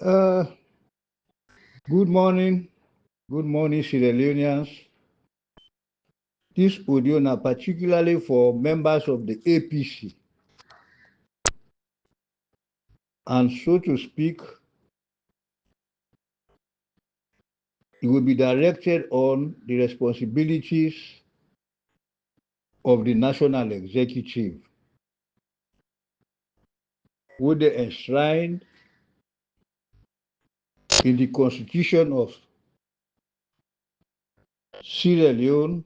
Uh, good morning, Sierra Leoneans. This audio now particularly for members of the APC, and so to speak, it will be directed on the responsibilities of the national executive, which they enshrined in the Constitution of Sierra Leone,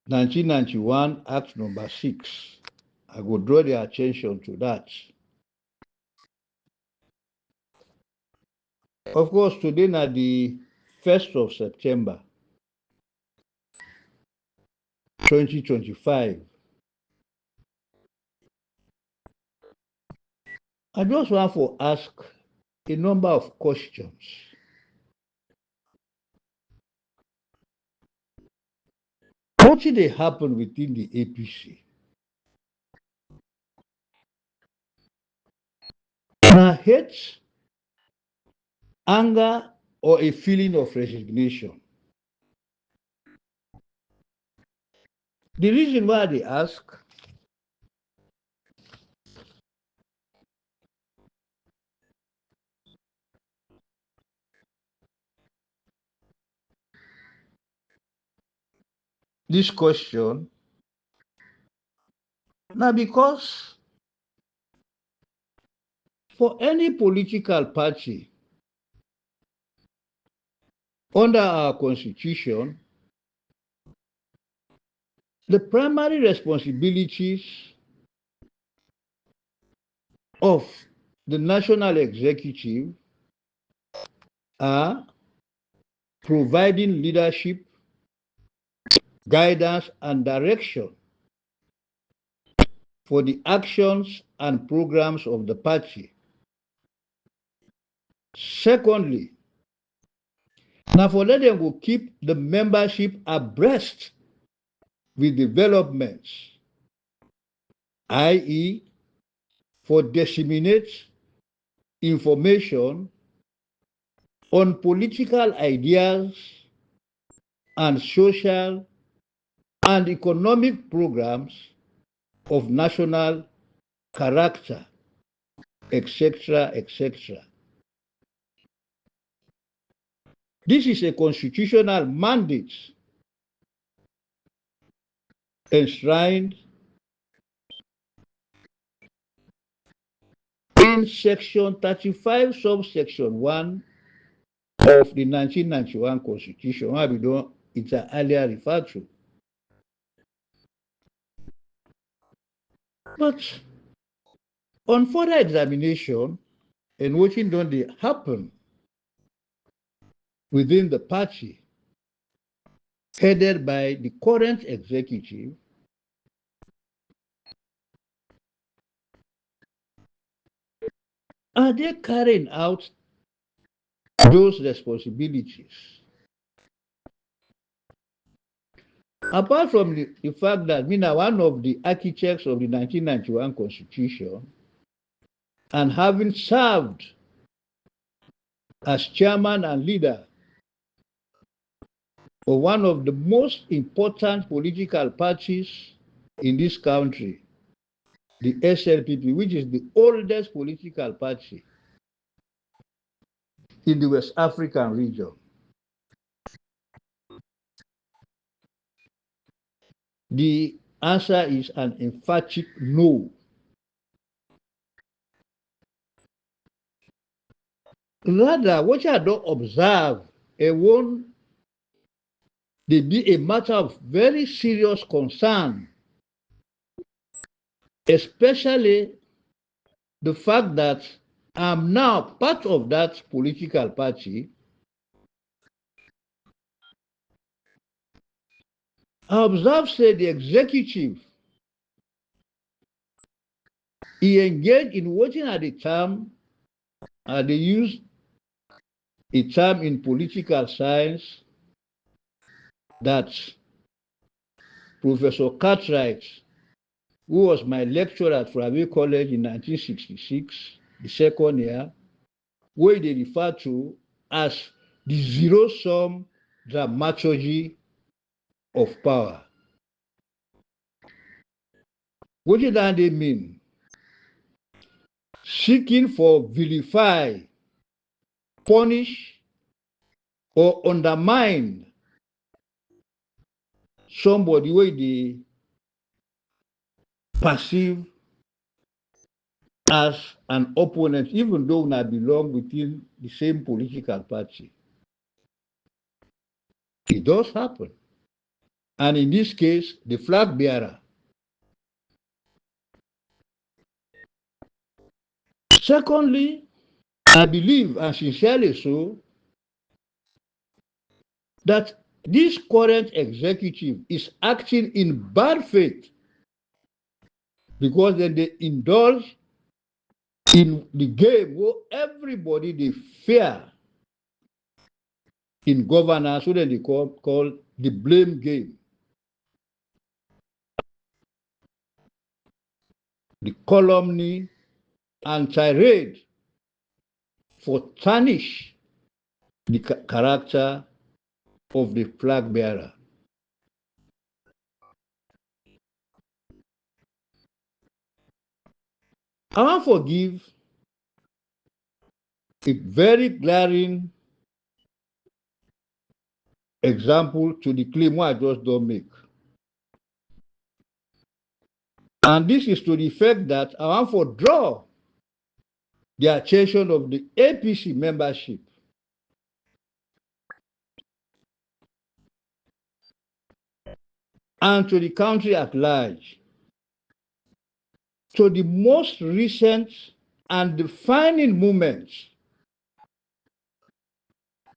1991, Act number 6. I will draw their attention to that. Of course, today na the 1st of September 2025. I just want to ask a number of questions. What did they happen within the APC? Na hate, anger, or a feeling of resignation? The reason why they ask this question now because for any political party under our constitution, the primary responsibilities of the national executive are providing leadership, guidance, and direction for the actions and programs of the party. Secondly, now for let them go keep the membership abreast with developments, i.e., for disseminate information on political ideas and social and economic programs of national character, etc., etc. This is a constitutional mandate enshrined in Section 35, subsection 1 of the 1991 Constitution, what we don't, it's earlier referred to. But on further examination and watching don't they happen within the party headed by the current executive, are they carrying out those responsibilities? Apart from the fact that me now one of the architects of the 1991 Constitution and having served as chairman and leader of one of the most important political parties in this country, the SLPP, which is the oldest political party in the West African region. The answer is an emphatic no. Rather, what I don't observe, it won't be a matter of very serious concern, especially the fact that I'm now part of that political party. I observe, say, the executive, he engaged in working at the time, they use a term in political science that Professor Cartwright, who was my lecturer at Fravie College in 1966, the second year, where they refer to as the zero-sum dramaturgy of power. What does that mean? Seeking for vilify, punish, or undermine somebody where they perceive as an opponent, even though they belong within the same political party. It does happen. And in this case, the flag bearer. Secondly, I believe, and sincerely so, that this current executive is acting in bad faith because then they indulge in the game where everybody they fear in governance, so that they call the blame game. The calumny and tirade for tarnish the character of the flag bearer. I want to forgive a very glaring example to the claim I just don't make. And this is to the effect that I want to draw the attention of the APC membership and to the country at large to the most recent and defining moments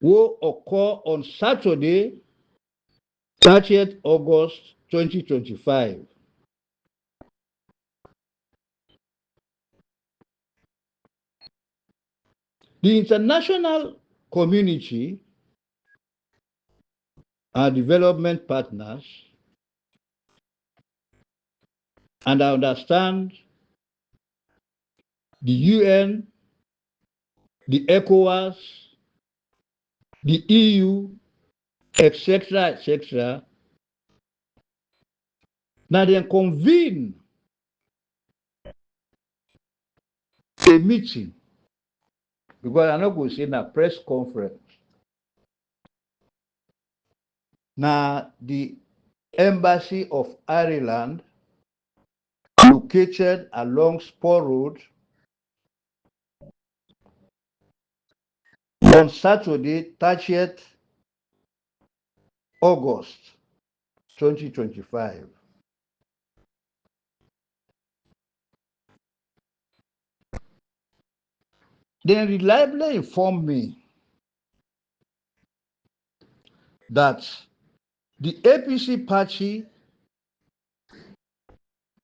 will occur on Saturday, 30th August 2025. The international community and development partners, and I understand the UN, the ECOWAS, the EU, etc., etc., now they convene a meeting, because I'm not going to say a press conference. Now, the Embassy of Ireland, located along Spur Road, on Saturday, 30th August 2025. They reliably informed me that the APC party,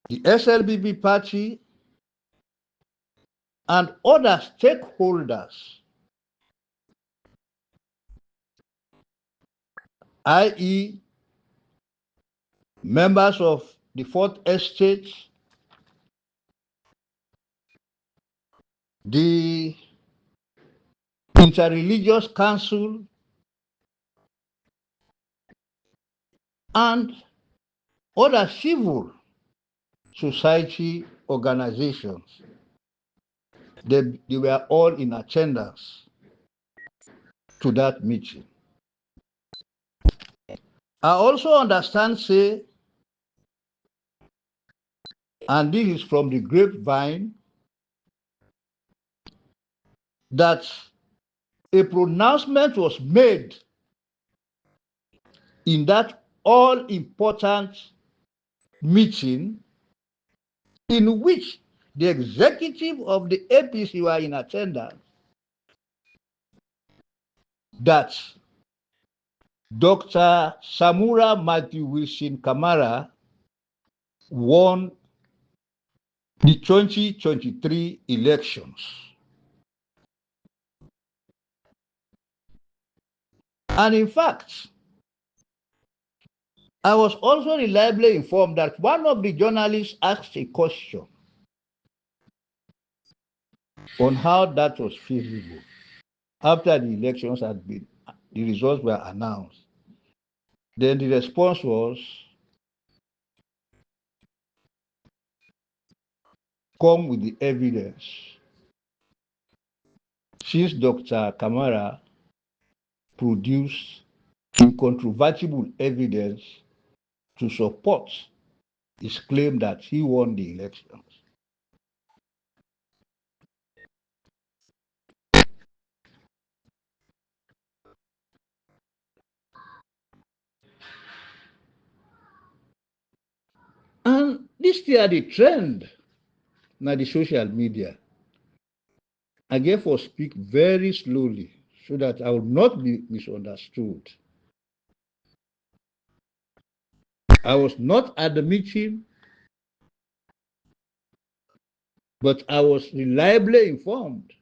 the SLBB party, and other stakeholders, i.e., members of the Fourth Estate, the Interreligious Council, and other civil society organizations. They were all in attendance to that meeting. I also understand, say, and this is from the grapevine, that a pronouncement was made in that all-important meeting in which the executive of the APC were in attendance, that Dr. Samura Matthew Wilson Kamara won the 2023 elections. And in fact, I was also reliably informed that one of the journalists asked a question on how that was feasible after the elections had been, the results were announced. Then the response was, come with the evidence. Since Dr. Kamara produced incontrovertible evidence to support his claim that he won the elections. And this is the trend na the social media. I therefore speak very slowly so that I will not be misunderstood. I was not at the meeting, but I was reliably informed.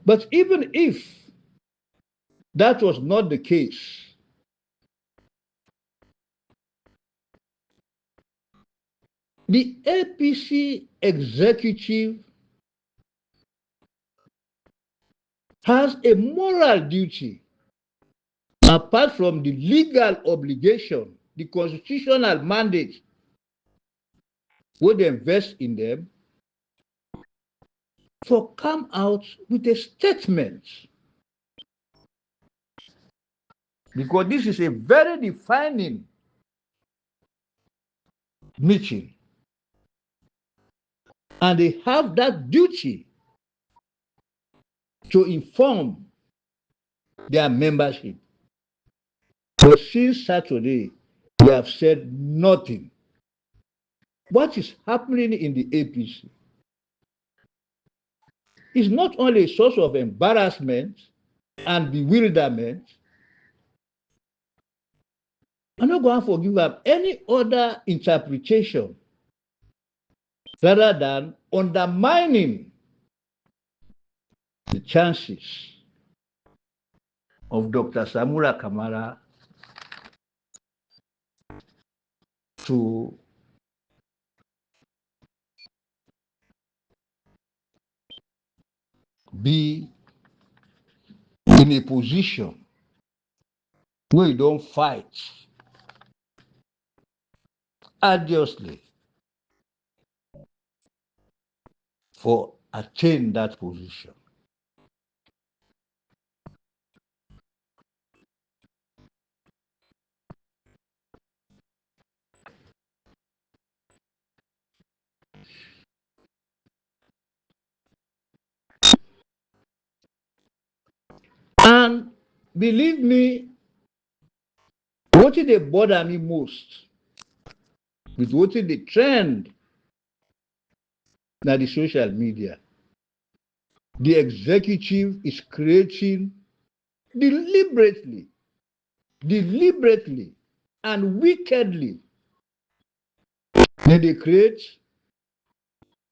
But even if that was not the case, the APC executive has a moral duty, apart from the legal obligation, the constitutional mandate, wey dem invest in them, for come out with a statement. Because this is a very defining meeting. And they have that duty to inform their membership. But since Saturday, they have said nothing. What is happening in the APC is not only a source of embarrassment and bewilderment. I'm not going to forgive them any other interpretation rather than undermining the chances of Dr. Samura Kamara to be in a position where you don't fight arduously for attain that position. And believe me, what dey bother me most with what the trend na the social media. The executive is creating deliberately, and wickedly. Then they create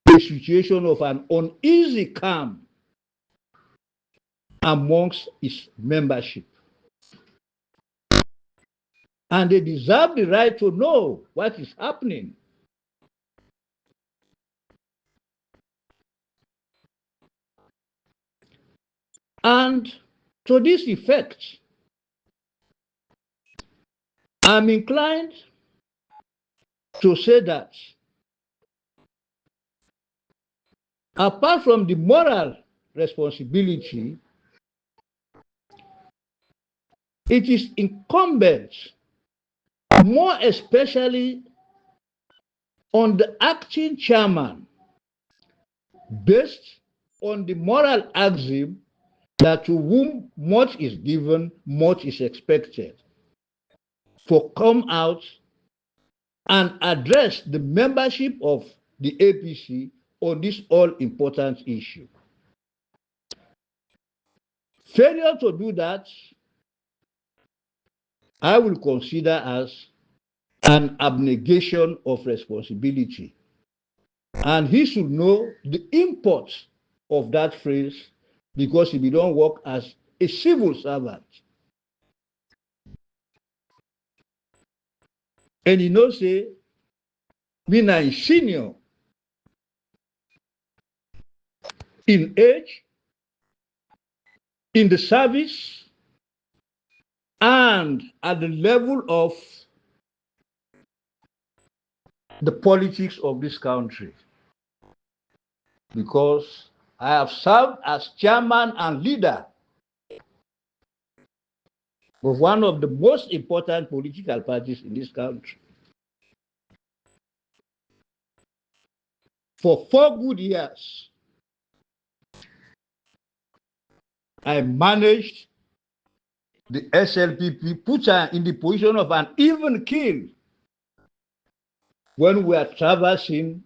a situation of an uneasy calm amongst its membership. And they deserve the right to know what is happening. And to this effect, I'm inclined to say that apart from the moral responsibility, it is incumbent, more especially on the acting chairman, based on the moral axiom that to whom much is given, much is expected, to come out and address the membership of the APC on this all-important issue. Failure to do that, I will consider as an abnegation of responsibility. And he should know the import of that phrase, because he don't work as a civil servant. And he knows say, me na senior in age, in the service, and at the level of the politics of this country. Because I have served as chairman and leader of one of the most important political parties in this country for 4 good years. I managed the SLPP, put her in the position of an even keel when we are traversing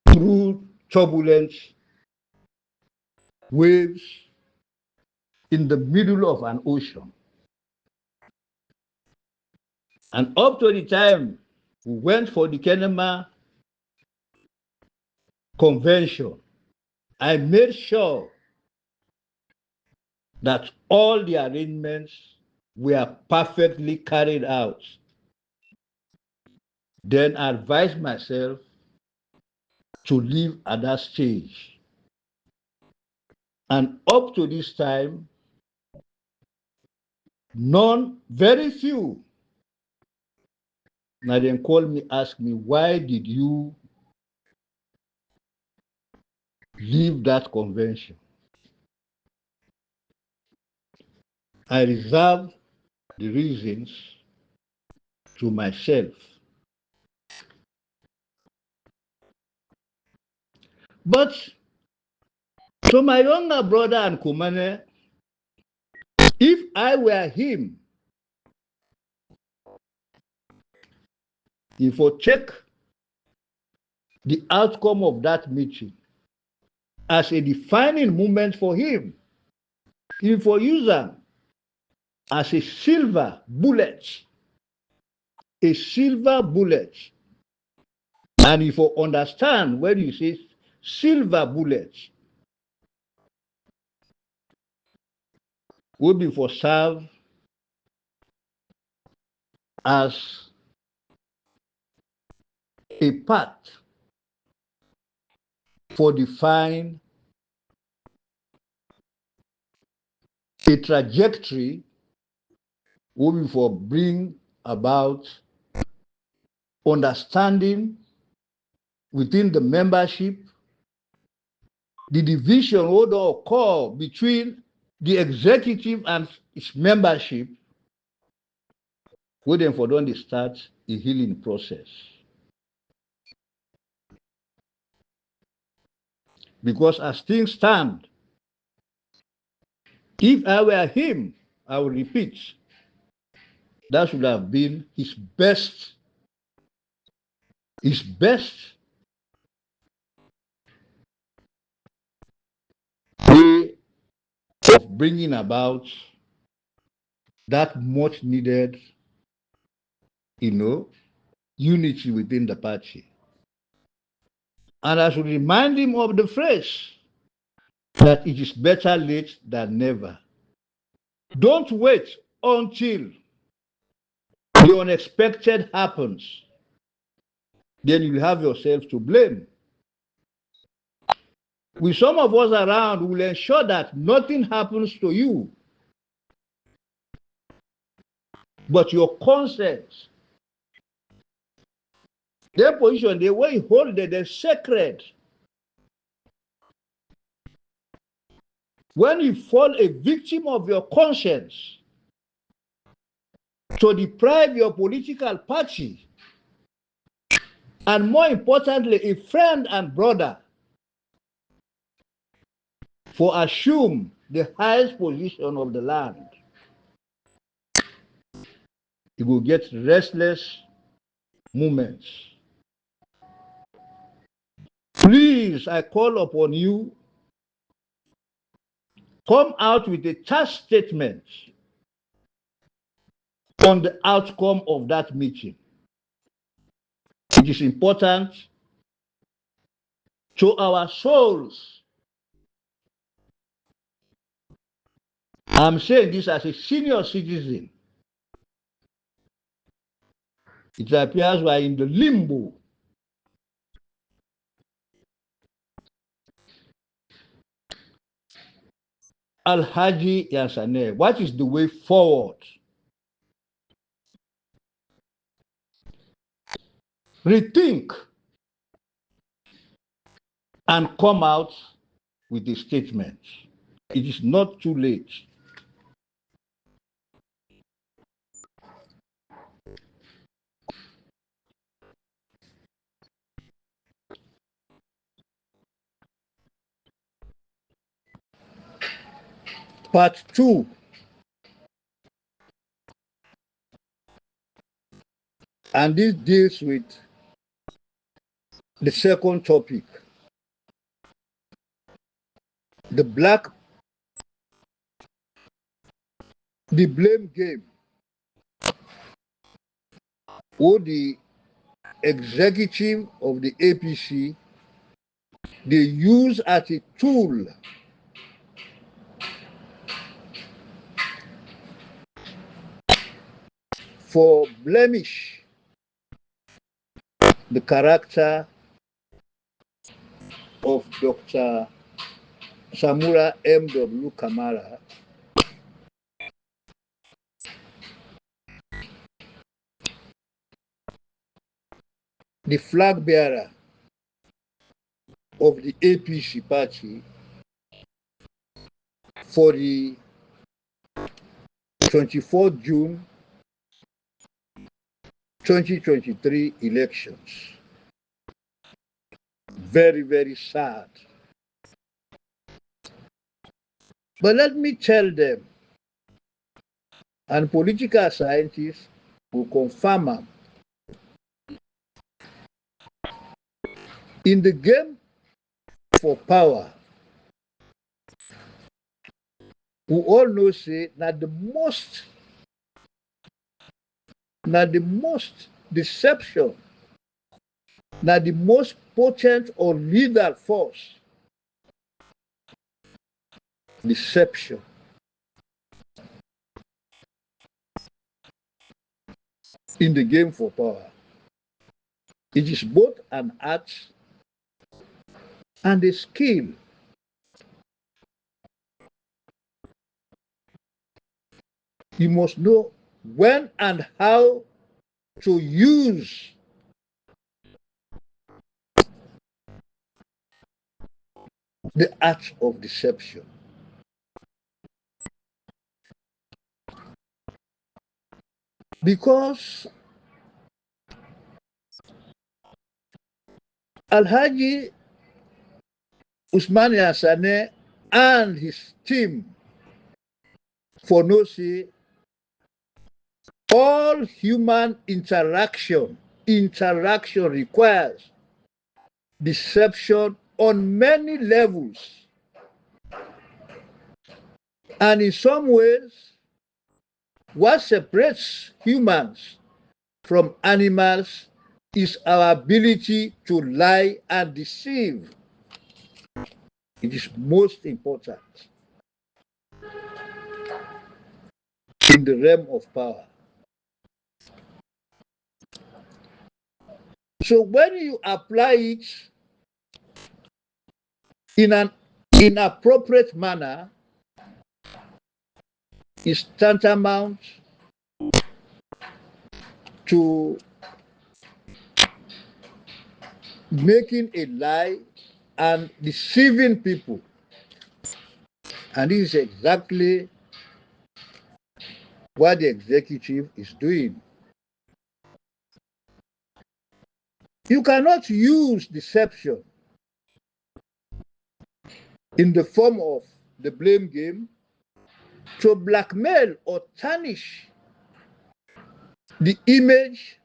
through turbulent waves in the middle of an ocean. And up to the time we went for the Kenema Convention, I made sure that all the arrangements were perfectly carried out. Then I advised myself to leave at that stage. And up to this time, very few, now then call me, ask me, why did you leave that convention? I reserve the reasons to myself. But to my younger brother and Kumane, if I were him, he would check the outcome of that meeting as a defining moment for him. He would use them as a silver bullet. A silver bullet. And if you understand when you say silver bullet, will be for serve as a path for define a trajectory, will be for bring about understanding within the membership, the division would occur between the executive and its membership, we then for don't start a healing process. Because as things stand, if I were him, I will repeat, that should have been his best way of bringing about that much needed, unity within the party. And I should remind him of the phrase that it is better late than never. Don't wait until the unexpected happens. Then you'll have yourself to blame. With some of us around, we'll ensure that nothing happens to you. But your conscience, their position, the way you hold it, they're sacred. When you fall a victim of your conscience to deprive your political party, and more importantly, a friend and brother, for assume the highest position of the land, you will get restless moments. Please, I call upon you, come out with a task statement on the outcome of that meeting. It is important to our souls. I'm saying this as a senior citizen. It appears we are in the limbo. Alhaji Yansane, what is the way forward? Rethink and come out with a statement. It is not too late. Part 2. And this deals with the second topic, the blame game, or the executive of the APC, they use as a tool for blemish the character of Dr. Samura M.W. Kamara, the flag bearer of the APC party for the 24th June 2023 elections. Very, very sad. But let me tell them, and political scientists will confirm them, in the game for power, we all know say that the most deception, that the most potent or lethal force, deception. In the game for power, it is both an art and a skill. You must know when and how to use the art of deception. Because Alhaji Usman Yansane and his team for no say all human interaction requires deception on many levels. And in some ways, what separates humans from animals is our ability to lie and deceive. It is most important in the realm of power. So when you apply it in an inappropriate manner, it's tantamount to making a lie and deceiving people. And this is exactly what the executive is doing. You cannot use deception in the form of the blame game to blackmail or tarnish the image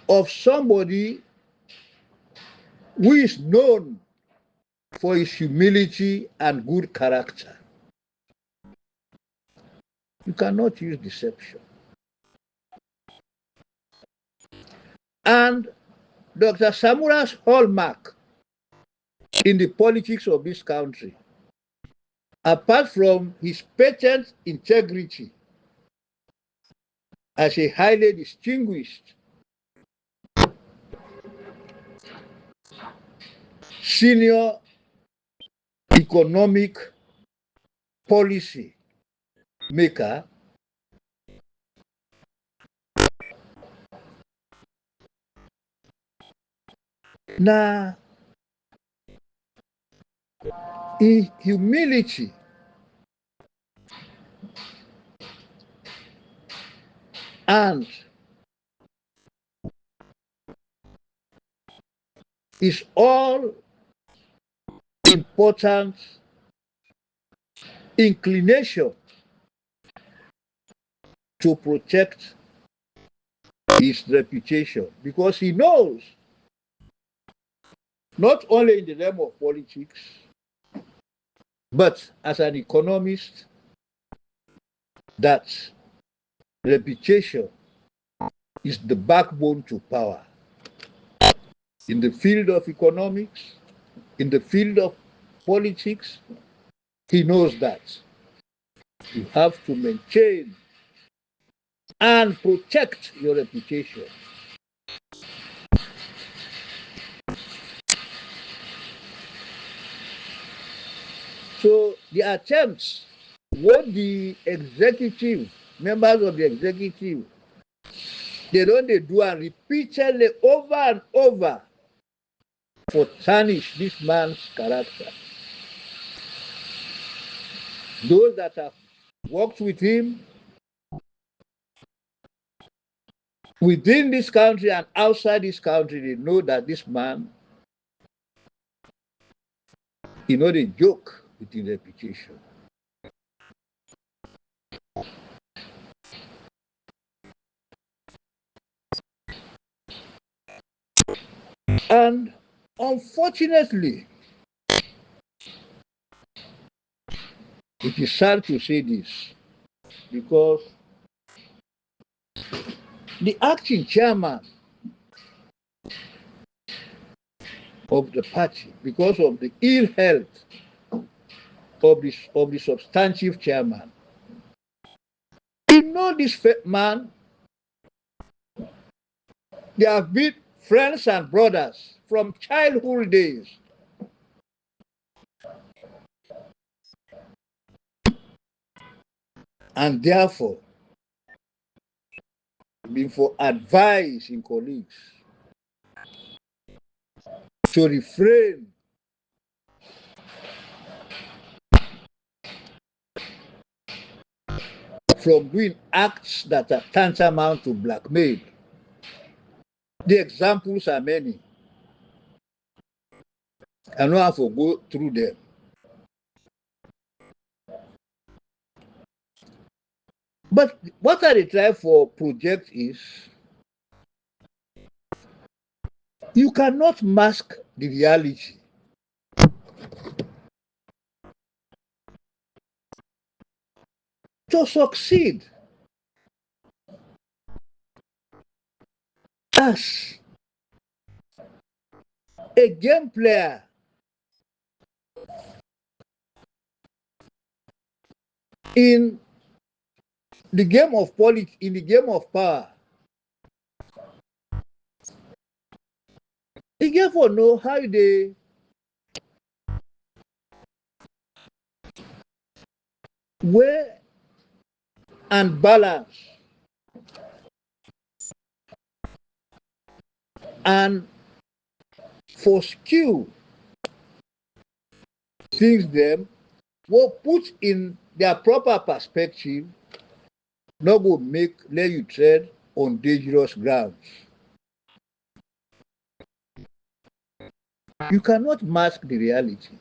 of somebody who is known for his humility and good character. You cannot use deception. And Dr. Samura's hallmark in the politics of this country, apart from his patent integrity as a highly distinguished senior economic policy maker, na in humility and is all important inclination to protect his reputation, because he knows, not only in the realm of politics, but as an economist, that reputation is the backbone to power. In the field of economics, in the field of politics, he knows that you have to maintain and protect your reputation. So the attempts, what the executive, members of the executive, they do and repeatedly over and over for tarnish this man's character. Those that have worked with him within this country and outside this country, they know that this man is not a joke with his reputation. And unfortunately, it is sad to say this, because the acting chairman of the party, because of the ill health of the substantive chairman, you know this man, they have been friends and brothers from childhood days. And therefore, been for advice in colleagues to refrain from doing acts that are tantamount to blackmail. The examples are many. I don't have to go through them. But what I try for project is, you cannot mask the reality. To succeed as a game player in the game of politics, in the game of power, you therefore know how they weigh and balance and for skill things them will put in their proper perspective, not go let you tread on dangerous grounds. You cannot mask the reality.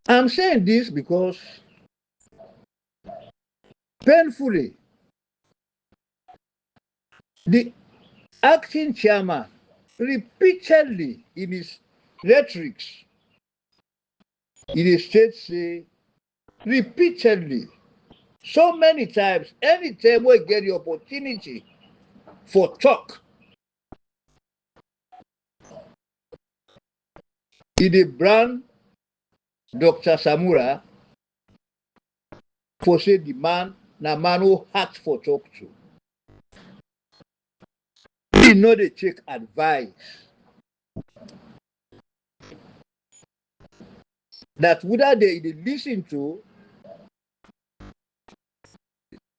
I'm saying this because painfully, the acting chairman repeatedly in his rhetorics, in his state say, repeatedly, so many times, anytime we get the opportunity for talk, he dey brand Dr. Samura for say the man na man who ask for talk to. He no dey take advice. That whether they lis ten to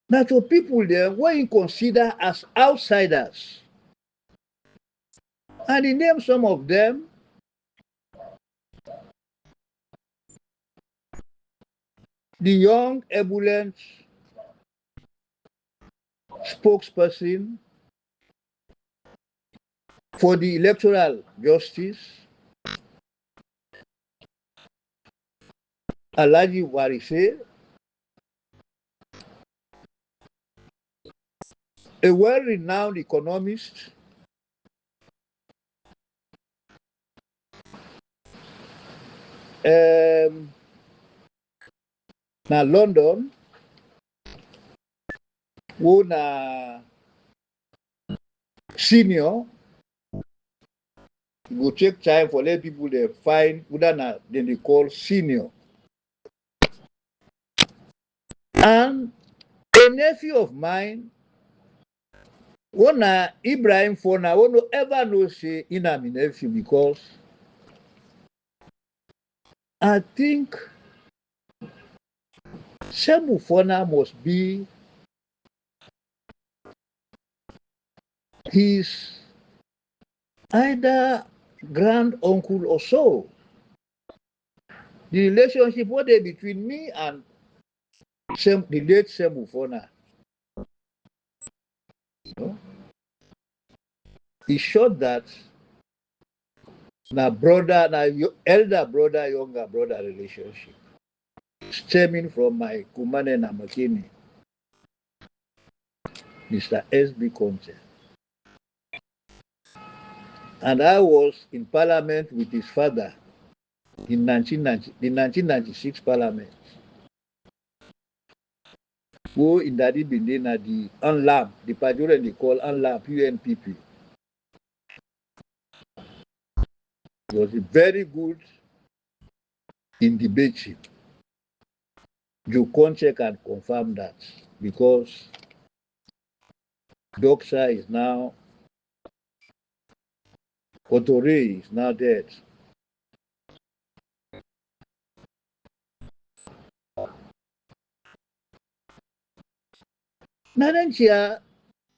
na to people dem wey he consider as outsiders. And he name some of them. The young, ebullient spokesperson for the electoral justice, Alhaji Warise, a well-renowned economist, na London, who na senior, go take time for let people dey find whether na dem dey call senior. And a nephew of mine, one na Ibrahim Fona, who no ever know say he na my nephew, because I think Semu Fona must be his either grand uncle or so. The relationship what dey between me and the late Semu Fona, he showed that na brother, na elder brother, younger brother relationship, stemming from my Kumane Namakini, Mr. S.B. Conte. And I was in parliament with his father in the 1996 parliament, who in Dadi Bindin at the UNLAM, the Pajuran they call UNLAM, UNPP. He was very good in debating. Joe Conte can confirm that, because Doxa is now, Otore is now dead. Nananchia,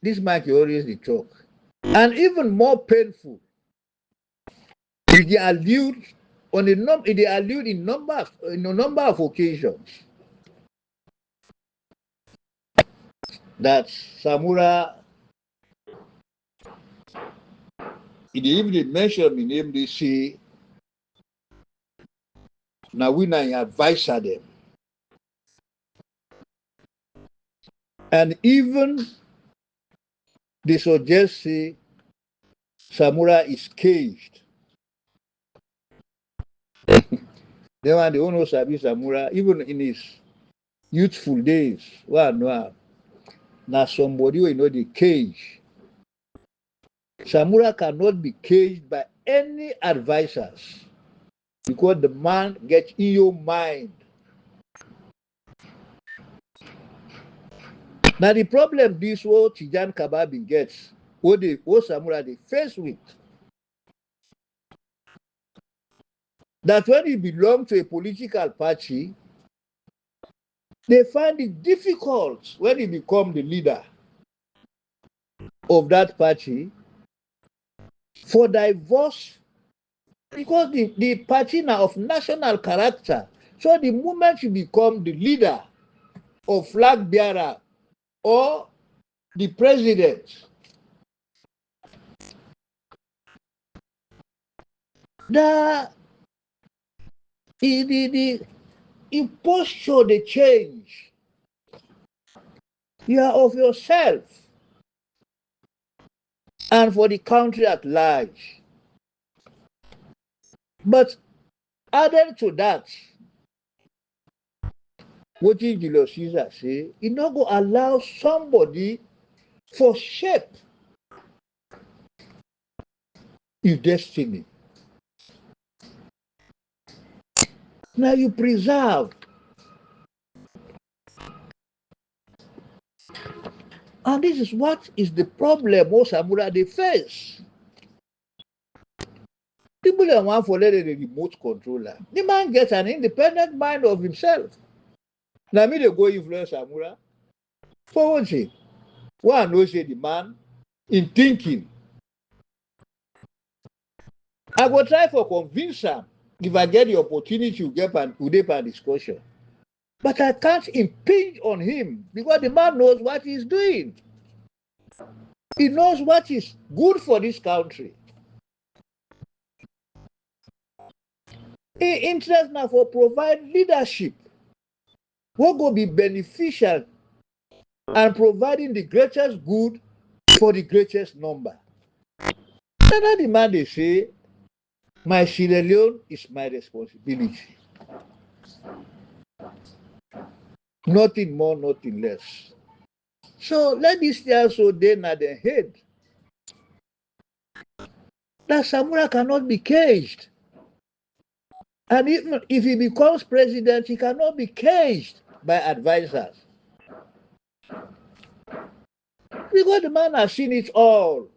this Mike always the talk. And even more painful, they allude on they allude in a number of occasions that Samura, they even mention my name, they say, now we na advisor them. And even they suggest say Samura is caged. Then when they don't know Sabi Samura, even in his youthful days, well, no, now somebody who know the cage. Samura cannot be caged by any advisors, because the man gets in your mind. Now the problem this what Tijan Kababi gets, what Samura they face with, that when he belongs to a political party, they find it difficult when he become the leader of that party for divorce, because the party now of national character. So the moment you become the leader of flag bearer or the president, the posture they change. You are of yourself and for the country at large. But added to that, what did Julius Caesar say? He not go allow somebody for shape your destiny. Now you preserve And this is what is the problem most Samura they face. People don't want for let the remote controller. The man gets an independent mind of himself. Now me they go influence Samura. For one thing, one knows the man in thinking. I go try for convince him if I get the opportunity to get an discussion. But I can't impinge on him because the man knows what he's doing. He knows what is good for this country. He interest now for provide leadership what go be beneficial and providing the greatest good for the greatest number. Then the man they say, my Sierra Leone is my responsibility. Nothing more, nothing less. So let this year also then at the head that Samura cannot be caged. And even if he becomes president, he cannot be caged by advisors. Because the man has seen it all.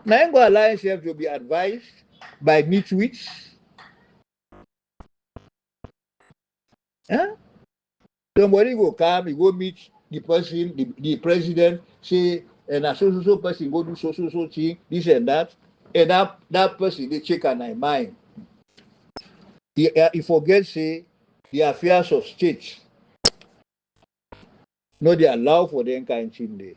Now he go allow himself to be advised by nitwits. Huh? Somebody go come, he go meet the person, the president, say, and a so person go do so thing, this and that person they check on my mind. He forgets say the affairs of state. No, they allow for them kind of thing there.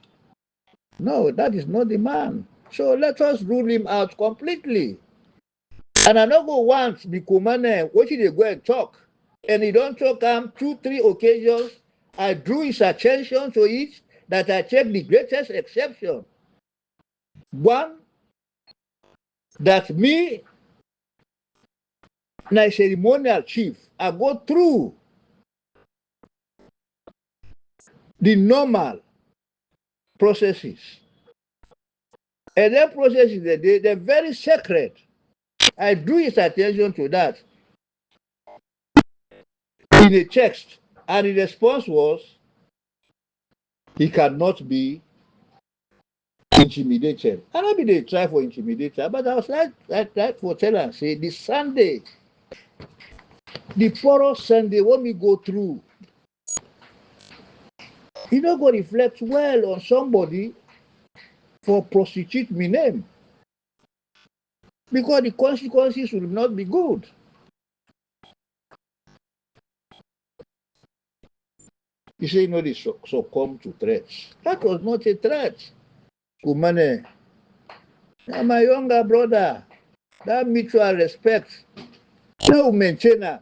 No, that is not the man. So let us rule him out completely. And I no go want the commander what they go and talk. And he don't talk 2-3 occasions. I drew his attention to it that I take the greatest exception. One, that me, my ceremonial chief, I go through the normal processes. And that processes, they're very sacred. I drew his attention to that in a text. And the response was, he cannot be intimidated. I don't mean they try for intimidation, but I was like for tell and say, the Sunday, the porous Sunday, when we go through, he not go reflect well on somebody for prostitute me name. Because the consequences will not be good. He say, no, they succumb to threats. That was not a threat. Kumane, my younger brother, that mutual respect, no maintainer.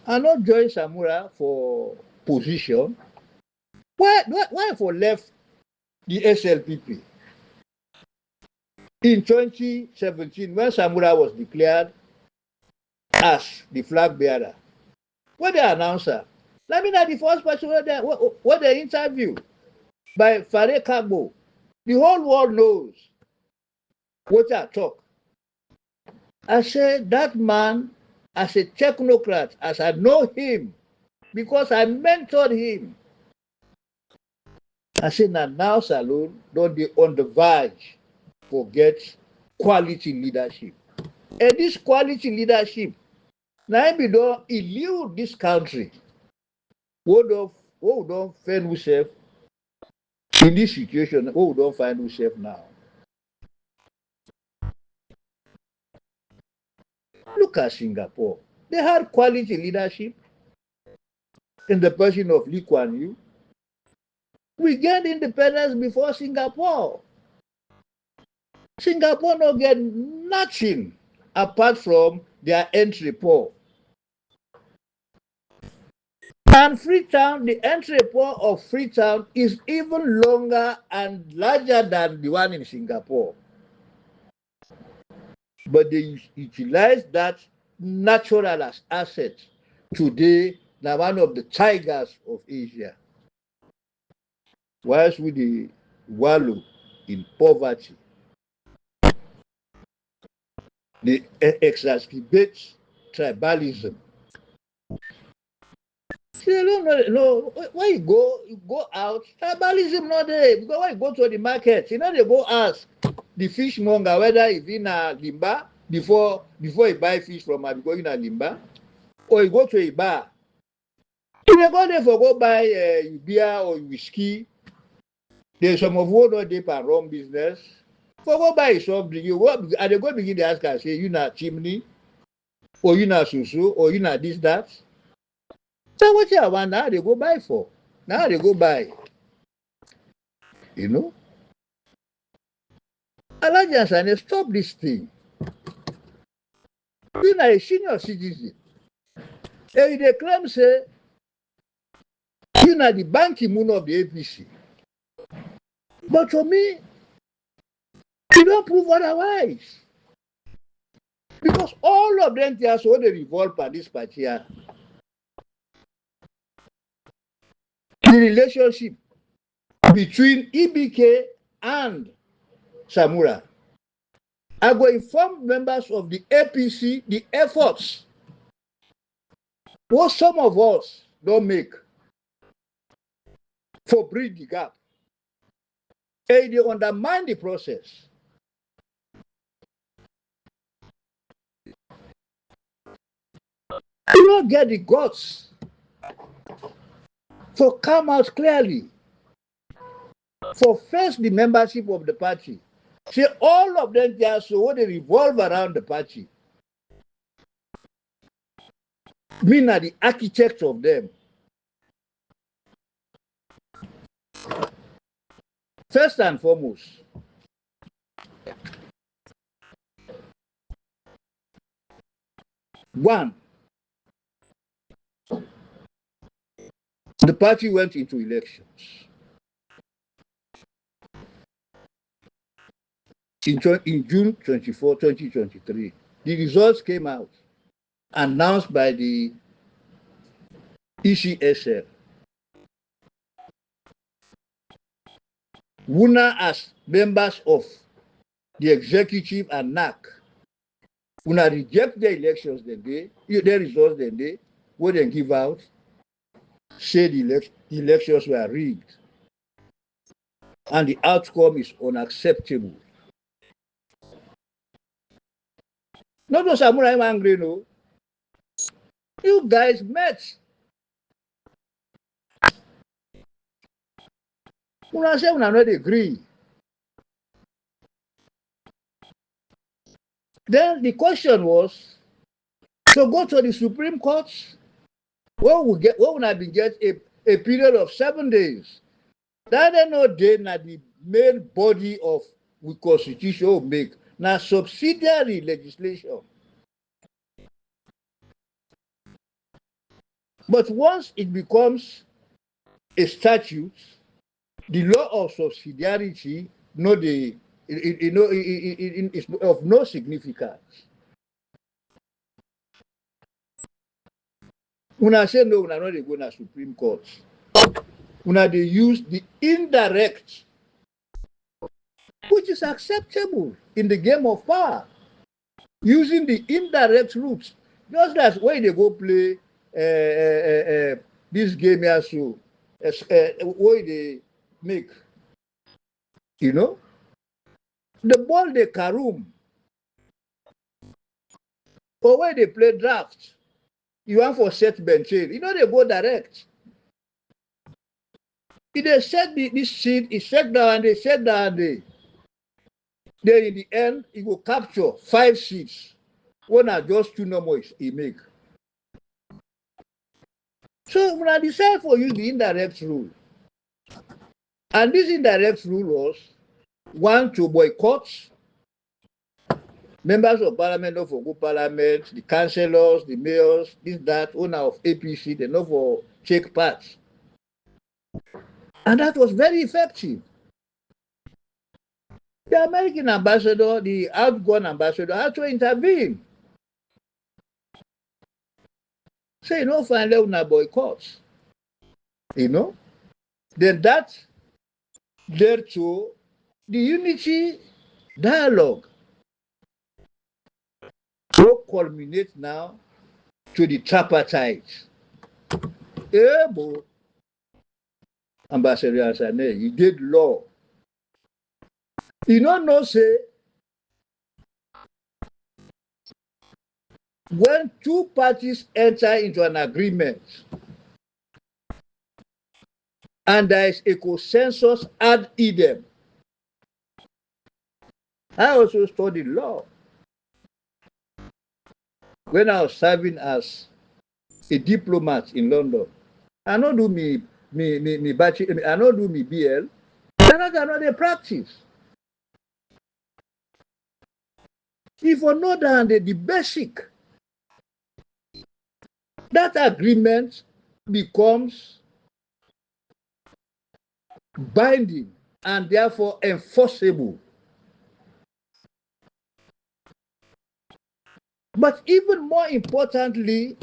I not join Samura for position. Why for left the SLPP? In 2017, when Samura was declared as the flag bearer, when they announced her, let me know the first person what they interview by Fare Kagbo. The whole world knows what I talk. I said that man, as a technocrat, as I know him, because I mentored him, I said now Salon don't be on the verge forget quality leadership. And this quality leadership, now we don't elude this country. What don't find ourselves in this situation? What we don't find ourselves now? Look at Singapore. They had quality leadership in the person of Lee Kuan Yew. We get independence before Singapore. Singapore don't get nothing apart from their entry port. And Freetown, the entry port of Freetown is even longer and larger than the one in Singapore. But they utilize that natural as asset. Today, now one of the tigers of Asia. Whilst we the wallow in poverty, they exacerbate tribalism. See, They don't know. No, when you go out, tribalism not there. Because when you go to the market, they go ask the fishmonger whether he's in a limba before he buy fish from her because in a limba, or you go to a bar. You dey go there for go buy beer or whiskey. There's some of who not dey per run business. For go buy a soft drink, you go and they go begin to ask her, say, you na chimney, or you na susu, or you na this, that. So what you want now they go buy for? Now they go buy. You know? Alliance and stop this thing. You na a senior citizen. And they claim say you na the banking moon of the APC. But for me, you don't prove otherwise. Because all of them they are so they revolve by this party here. The relationship between EBK and Samura. I go inform members of the APC the efforts what some of us don't make for bridge the gap. And they undermine the process. You don't get the guts for come out clearly for first the membership of the party. See, all of them they are so they revolve around the party. Me na the architect of them. First and foremost, one, the party went into elections. In June 24, 2023, the results came out, announced by the ECSL. Una as members of the executive and NAC, una reject the elections the results what they give out, say the elections were rigged, and the outcome is unacceptable. Not just Samurai angry, no. You guys met. Una say una not agree. Then the question was to go to the Supreme Court. What would have been get a period of 7 days. That ain't no day na the main body of the constitution will make. Now subsidiary legislation. But once it becomes a statute, the law of subsidiarity is of no significance. Una say no, una no dey go na Supreme Court. Una dey use the indirect, which is acceptable in the game of power. Using the indirect route, just as when they go play this game here, so what they make, the ball they caroom, or when they play draft, you want for set bench, they go direct. If they set this seed, it set down and they set down there. Then in the end, he will capture 5 seats. One are just 2 numbers he make. So when I decide for use the indirect rule, and this indirect rule was 1 to boycott members of parliament, not for go parliament, the councillors, the mayors, this, that, owner of APC, they not for take part. And that was very effective. The American ambassador, the outgone ambassador, had to intervene. Say, finally, una boycott. Then that led to the unity dialogue. Will culminate now to the tripartite. Ebo. Ambassador Asane, he did law. You know, say, when two parties enter into an agreement and there is a consensus ad idem, I also studied law when I was serving as a diplomat in London. I don't do me bachelor, I don't do me BL. That cannot a practice. If you know that the basic, that agreement becomes binding and therefore enforceable. But even more importantly,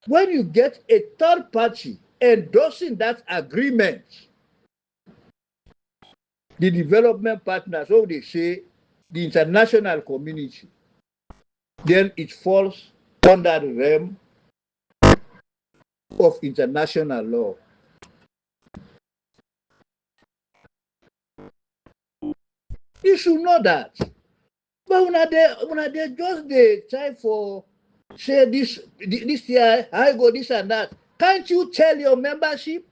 when you get a third party endorsing that agreement, the development partners, so they say, the international community, then it falls under the realm of international law. You should know that. But when they just they try for say this year, I go this and that. Can't you tell your membership?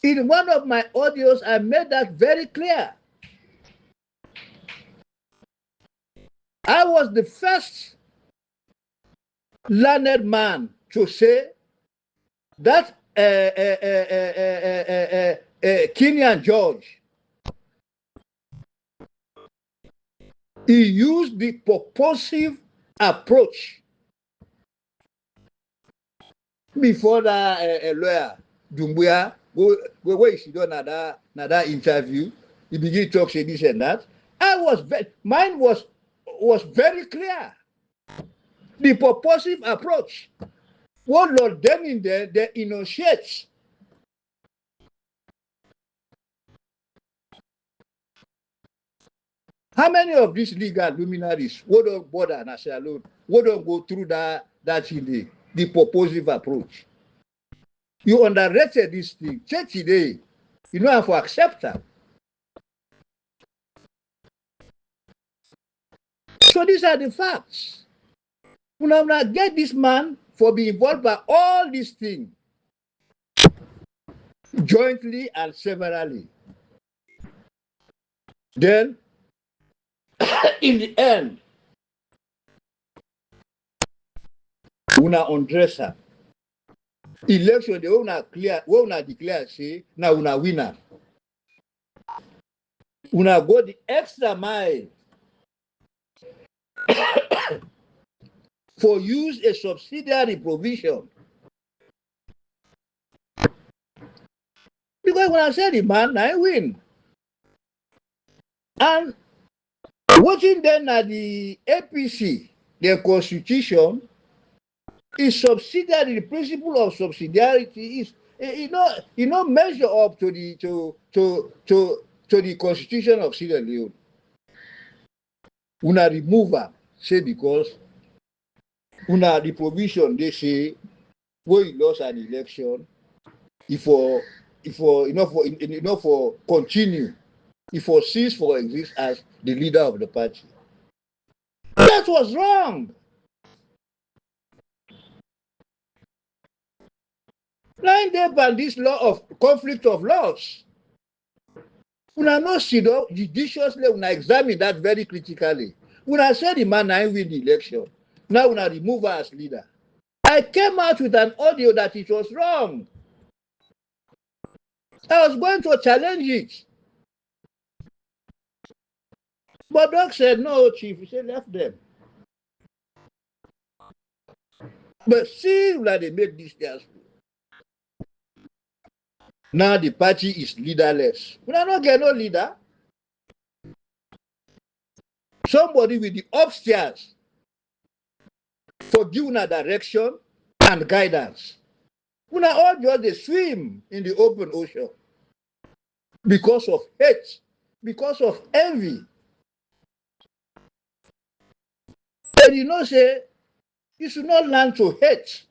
In one of my audios, I made that very clear. I was the first learned man to say that Kenyan judge, he used the purposive approach before that lawyer, Dumbuya, where he sit down at that interview, he begin to talk say this and that. Mine was very clear. The purposive approach. What Lord Denning there, they enunciate. How many of these legal luminaries would don't bother and say alone, would don't go through that in the purposive approach? You underrated this thing. Check today. You know how to accept that. So these are the facts. We now get this man for being involved by all these things, jointly and severally. Then, in the end, una undress her. Election, they una declare, say, now una winner. Una go the extra mile for use a subsidiary provision. Because when I say the man, I win. And watching then at the APC, their constitution is subsidiary. The principle of subsidiarity is measure up to the constitution of Sierra Leone. Una remove am, say because una the provision they say when you lost an election, if for continue, if for cease for exist as the leader of the party. That was wrong. Line up on this law of conflict of laws. Una no sit up judiciously, una examine that very critically. Una say the man I win the election. Now una remove her as leader. I came out with an audio that it was wrong. I was going to challenge it. But Doc said, no, Chief. He said, left them. But see that they make this their school. Now the party is leaderless. We are not get no leader. Somebody with the upstairs for giving a direction and guidance. We are all just they swim in the open ocean because of hate, because of envy. And say you should not learn to hate.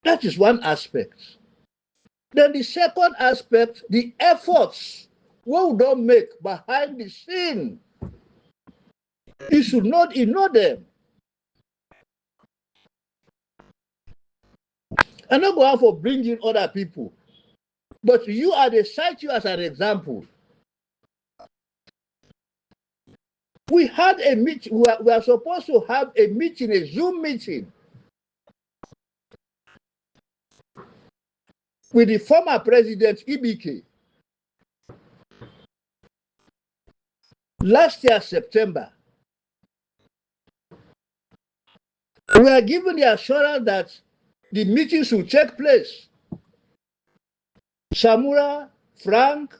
That is one aspect. Then the second aspect, the efforts we don't make behind the scene. You should not ignore them. I'm not going for bringing other people, but you are the cite you as an example. We had a meeting. We are supposed to have a meeting, a Zoom meeting, with the former president EBK last year, September. We are given the assurance that the meeting should take place. Samura, Frank,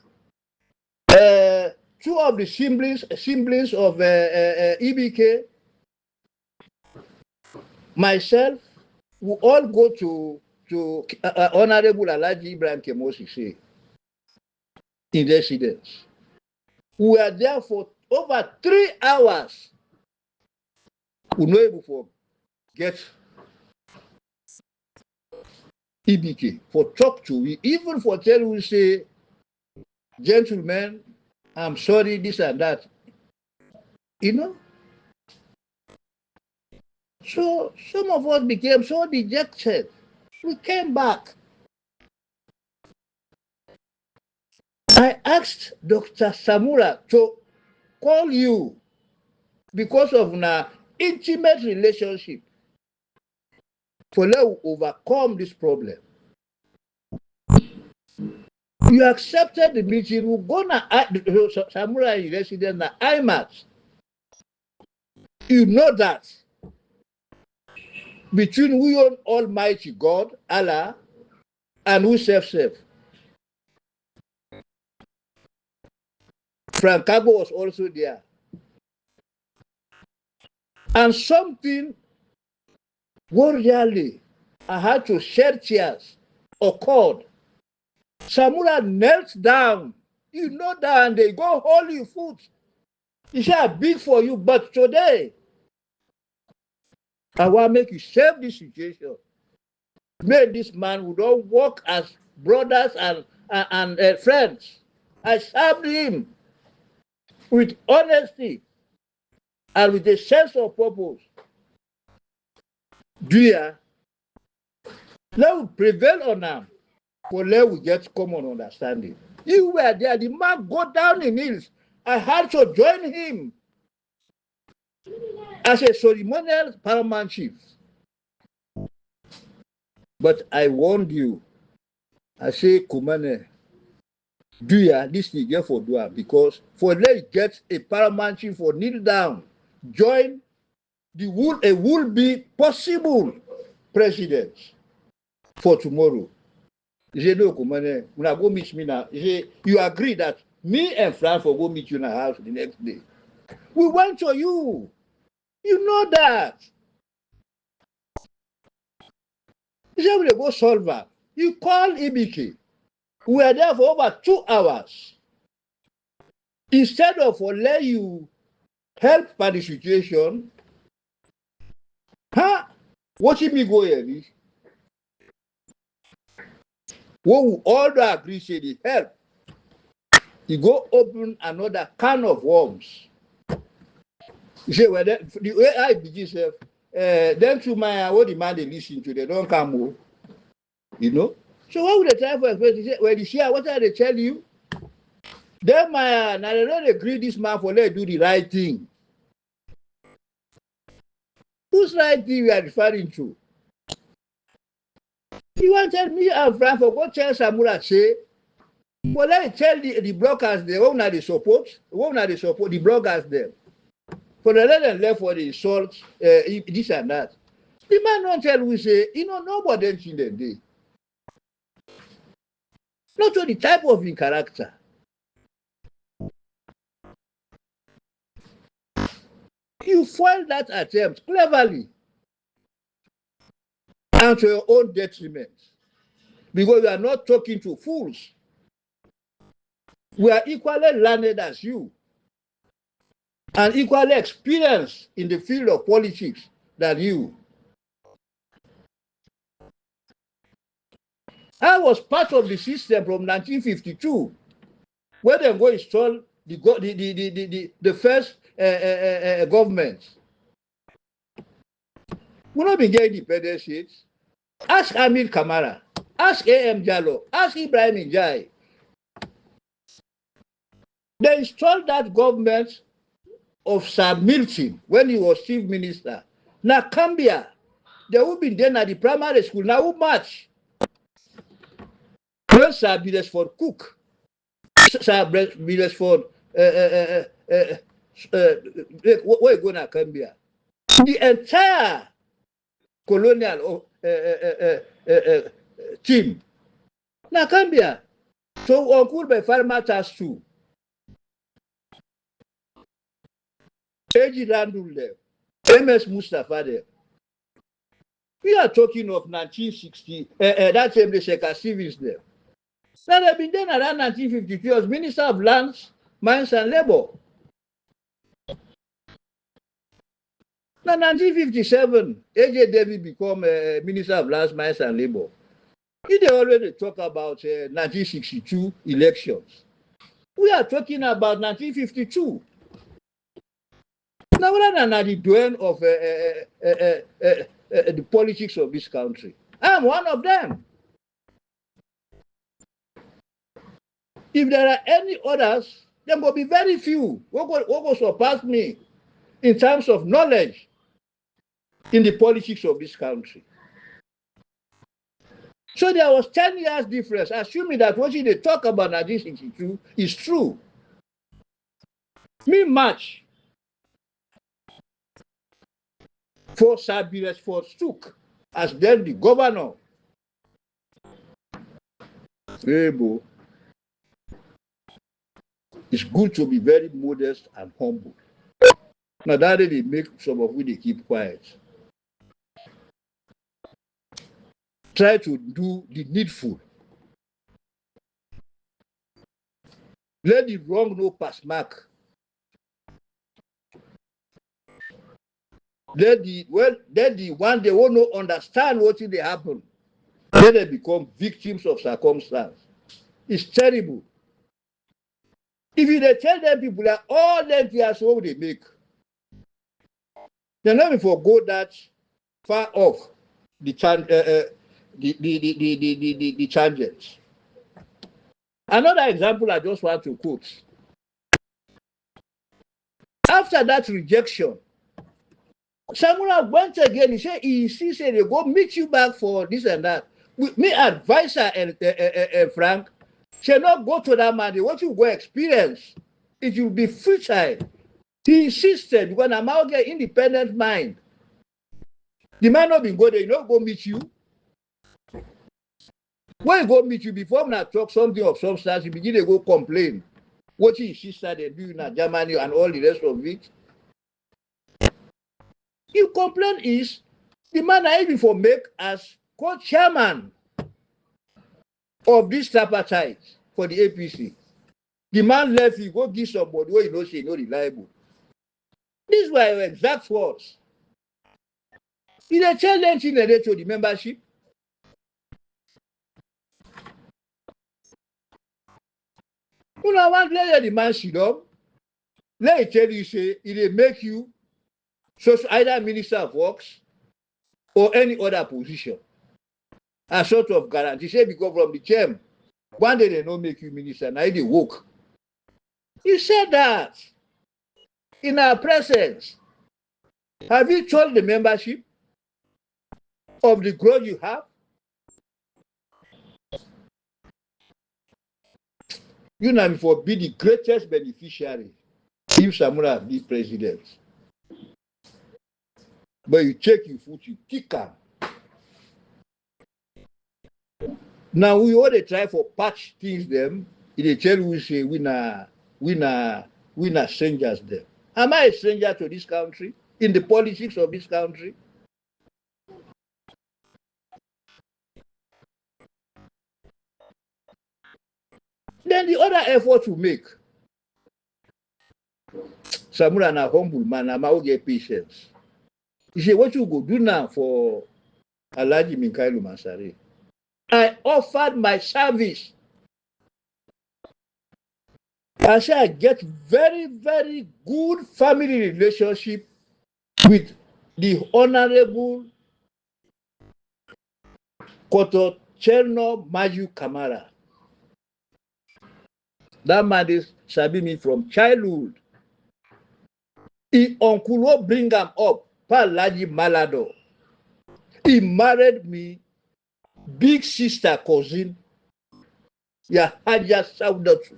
two of the siblings of EBK, myself, we all go to Honorable Alhaji Ibrahim Kemosi in residence. We are there for over 3 hours. We no able for get EBK for talk to we, even for tell we say, gentlemen, I'm sorry, this and that. You know? So some of us became so dejected. We came back. I asked Dr. Samura to call you because of an intimate relationship for let we overcome this problem. You accepted the meeting. We're gonna Samura is resident na IMAX. You know that between we own Almighty God, Allah, and we self. Frank Kago was also there. And something really, I had to shed tears, occurred. Samura knelt down. You know that, and they go hold your foot. He said, I big for you, but today, I want to make you save this situation. Make this man who don't work as brothers and friends. I served him with honesty and with a sense of purpose. Do ya? Let we prevail on them, for let we get common understanding. You were there, the man go down in hills. I had to join him as a ceremonial paramount chief. But I warned you. I say, Kumane, do ya this thing get for do because for let get a paramount chief for kneel down, join the will be possible president for tomorrow. He said, no, Kumane, when I go meet me now, he said, you agree that me and Frank will go meet you in the house the next day. We went to you. You know that. He said, we go solve that. You call EBK. We were there for over 2 hours. Instead of let you help by the situation, watching me go here, what we all agree say the help, you go open another can of worms. You say, well, the way I begin self, them to my what the man they listen to, they don't come home. You know? So what would the time for express? Well, you share what they tell you? Then my now they don't agree this man for let do the right thing. Whose right thing we are referring to? You want to tell me and Frank for go tell Samura say, well, let me tell the bloggers there, what they support, the bloggers there. For the let them left for the insult, this and that. The man don't tell we say, nobody in the day. Not to the type of in character. You foil that attempt cleverly and to your own detriment. Because you are not talking to fools. We are equally learned as you and equally experienced in the field of politics than you. I was part of the system from 1952 when they go install the first government. We not been getting independent states. Ask Amir Kamara, ask A.M. Jallo, ask Ibrahim Njai. They installed that government of Sir Milton when he was chief minister. Now Cambia, they will be there at the primary school. Now who match? When Sir Beresford Cook, Sir Beresford, where you go now Cambia? The entire colonial team. Now Cambia. So Uncle by Farmer Task 2. A.G. Randul there. M.S. Mustafa there. We are talking of 1960, that same the Sheikh Stevens there. Now they've been there around 1953 as Minister of Lands, Mines and Labour. Now 1957, A.J. David become Minister of Lands, Mines and Labour. They already talk about 1962 elections. We are talking about 1952. Now rather than the doing of the politics of this country. I'm one of them. If there are any others, there will be very few who will surpass me in terms of knowledge in the politics of this country. So there was 10 years difference, assuming that what they talk about 1962 is true. Me match for Sir Beresford Cook as then the governor. Able. It's good to be very modest and humble. Now that they make some of you they keep quiet. Try to do the needful. Let the wrong no pass mark. Let the one they won't understand what they happen. Then they become victims of circumstance. It's terrible. If you they tell them people that all them years what they make, they're not before go that far off the tangents. Another example I just want to quote. After that rejection, Somanoh went again. He said he said they go meet you back for this and that. Me advisor and Frank shall not go to that man. They want you to go experience. It will be futile. He insisted because I'm out there independent mind. The man not been go there, he not go meet you. When he go meet you, before when I talk something of substance, he begin to go complain. What he insisted they do in Germany and all the rest of it. His complaint is the man I even for make as co-chairman of this tripartite for the APC. The man left, he go give somebody who he knows he not reliable. These were exact words. He dey tell them things they to the membership. You know, one let the man sit up. Let me tell you, say, it make you so either Minister of Works or any other position. A sort of guarantee. Say, because from the chair, one day they don't make you minister, now they woke. He said that in our presence. Have you told the membership of the growth you have? You know, for be the greatest beneficiary if Somanoh be president. But you check your foot, you kick am. Now we all they try for patch things them. They tell we say we na strangers them. Am I a stranger to this country? In the politics of this country? Then the other effort to make. Somanoh na humble man, I'm out get patience. He say, what you go do now for Alhaji Minkailu Masare? I offered my service. I said I get very, very good family relationship with the Honorable Koto Cherno Maju Kamara. That man is sabi me from childhood. He uncle will bring him up, Palaji Malado. He married me, big sister cousin, ya Haja Saudatu.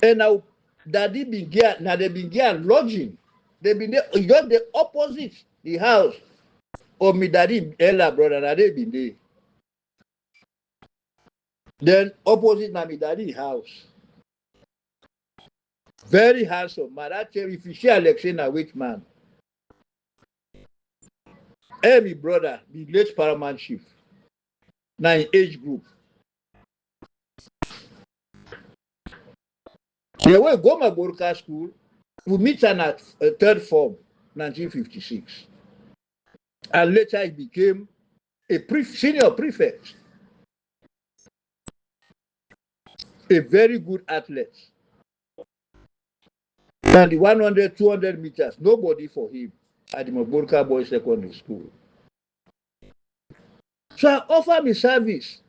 And now daddy been get, now they been get lodging. They been there, just the opposite, the house of me daddy elder brother, now they been there. Then opposite na me daddy house. Very handsome man. I tell you, if you see Alexina which man. Hey, my brother, the late paramount chief. Now in age group. The way go my Borka school, we meet him at third form, 1956. And later he became a senior prefect. A very good athlete. And the 100, 200 meters, nobody for him at the Maborka Boys Secondary School. So I offered me service.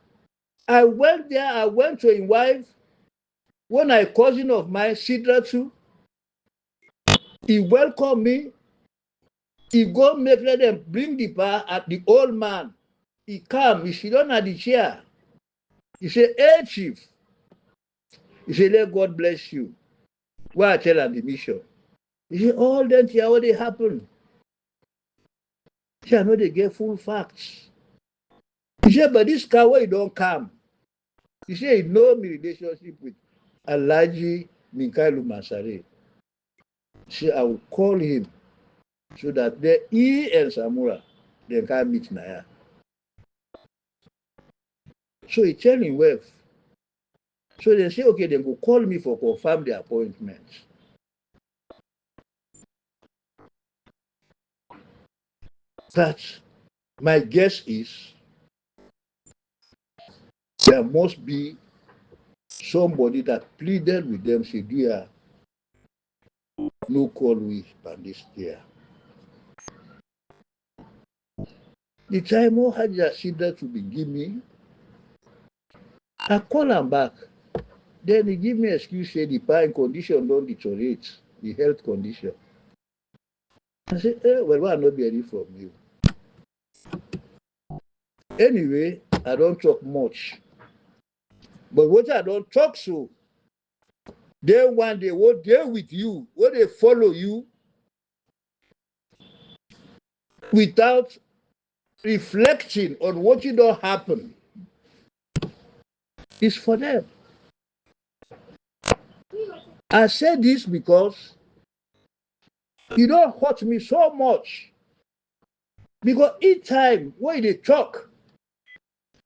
I went there, I went to his wife. When a cousin of mine, Sidratu, he welcomed me. He go make let them bring the bar at the old man. He come, he sit down at the chair. He say, hey chief. He say, let God bless you. Why I tell him the mission. He say, all them things what they happen. He say, I know they get full facts. He say, but this guy where he don't come. He say, he know me relationship with Alhaji Minkailu Masare. He say, I will call him so that he and Samura, they can meet Naya. So he tell him wife. So they say, okay, they go call me for confirm the appointment. But my guess is there must be somebody that pleaded with them, say, dear, no call we on this year. The time I had Yashida to be give me, I call him back. Then he give me an excuse, say the pine condition don't deteriorate, the health condition. I say, well, why not be ready from you? Anyway, I don't talk much. But what I don't talk so, then one day, what they with you, what they follow you without reflecting on what you don't happen, is for them. I say this because you don't hurt me so much. Because each time when they talk,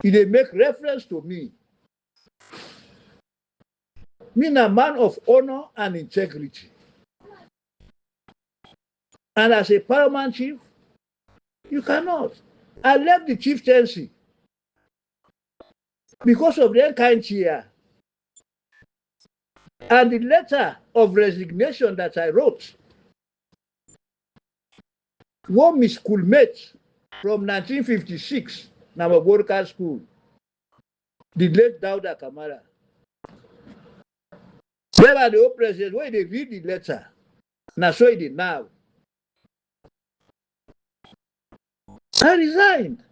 they make reference to me. Me a man of honor and integrity. And as a paramount chief, you cannot. I left the chieftaincy because of the kind cheer. And the letter of resignation that I wrote, one my schoolmate from 1956, Namaborka School, the late Dauda Kamara. They were the old president, when they read the letter, now so it is now. I resigned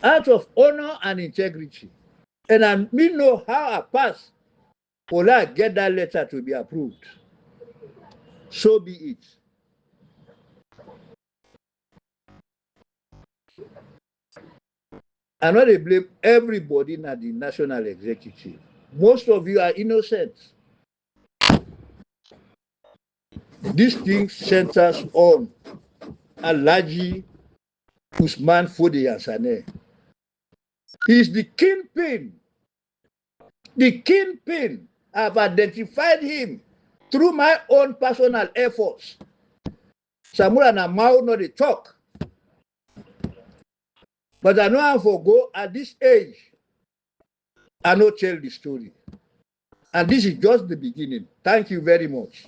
out of honor and integrity. And I me know how I pass will I get that letter to be approved. So be it. I know they blame everybody in the national executive. Most of you are innocent. This thing centers on Alhaji Usman Fode Yansane. He's the kingpin. The kingpin. I've identified him through my own personal efforts. Samura na mouth no dey talk. But I know how for go at this age. I no tell the story. And this is just the beginning. Thank you very much.